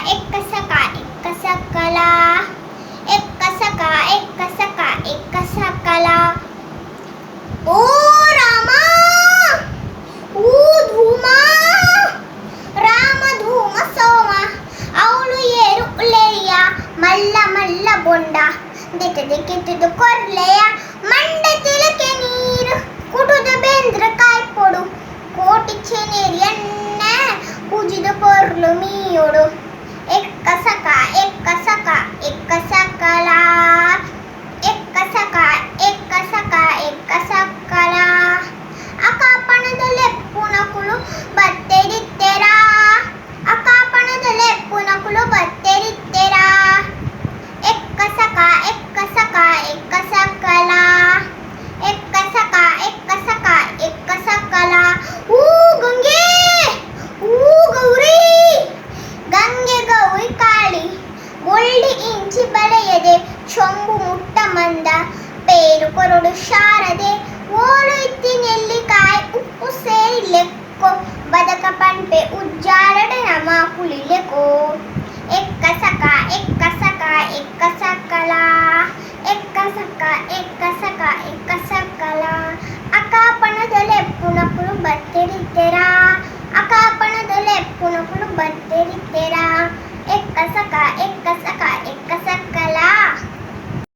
ಎಕ್ಕ ಸಕ ಎಕ್ಕ ಸಕಲ ಎಕ್ಕ ಸಕ ಎಕ್ಕ ಸಕ ಎಕ್ಕ ಸಕಲ ಓ ರಾಮ ಊ ಧೂಮ ರಾಮ ಧೂಮ ಸೋಮ ಅವಳು ಏರು ಉಲೆಯ ಮಲ್ಲ ಮಲ್ಲ ಬೊಂಡ ದಿಕ್ಕದೆ ಕಿತ್ತದು ಕೊರ್ಲೆಯ ಮಂಡ ತಿಲಕೆ ನೀರು ಕುಟುದ ಬೆಂದ್ರ ಕಾಯ್ಪೊಡು ಕೋಟಿ ಚೆನೇರಿ ಎಣ್ಣೆ ಕುಜಿದ ಪೊರ್ಲು ಮೀಯೊಡು ಎಕ್ಕ ಸಕ ಎಕ್ಕ ಸಕ ಎಕ್ಕ ಸಕಲ ಎಕ್ಕ ಸಕ ಎಕ್ಕ ಸಕ ಎಕ್ಕ ಸಕಲ ಅಕಾಪಣದ ಲೆಪ್ಪುನಕುಲು ಬತ್ತೆರಿತ್ತೆರ ಅಕಾಪಣದ ಲೆಪ್ಪುನಕುಲು ಬತ್ತೆರಿತ್ತೆರ ಎಕ್ಕ ಸಕ ಎಕ್ಕ ಸಕ ಎಕ್ಕ ಸಕಲ ಎಕ್ಕ ಸಕ ಎಕ್ಕ ಸಕ ಎಕ್ಕ ಸಕಲ ಊ ಗಂಗೆ ಊ ಗೌರಿ ಗಂಗೆ ಗೌರಿ ಕಾಳಿ ಒಳ್ಳಿ ಇಂಚಿ ಬಳೆಯದೆ ಚೊಂಬು ಮುಟ್ಟ ಮಂದ ಪೇರು ಕೊರಡು ಶಾರದೆ ಓಲು ಇತ್ತಿ ನೆಲ್ಲಿಕಾಯಿ ಉಪ್ಪು ಸೇರಿ ಲೆಕ್ಕೋ ಬದಕ ಪಂಪೆ ಉಜ್ಜಾರಡೆ ನಮ ಕುಳಿಲೆಕೋ ಎಕ್ಕ ಸಕ ಎಕ್ಕ ಸಕ ಎಕ್ಕ ಸಕಲ ಎಕ್ಕ ಸಕ ಎಕ್ಕ ಸಕ ಎಕ್ಕ ಸಕಲ ಅಕಾಪಣದ ಲೆಪ್ಪುನಕುಲು ಬತ್ತೆರಿತ್ತೆರ ಅಕಾಪಣದ ಲೆಪ್ಪುನಕುಲು ಬತ್ತೆರಿತ್ತೆರ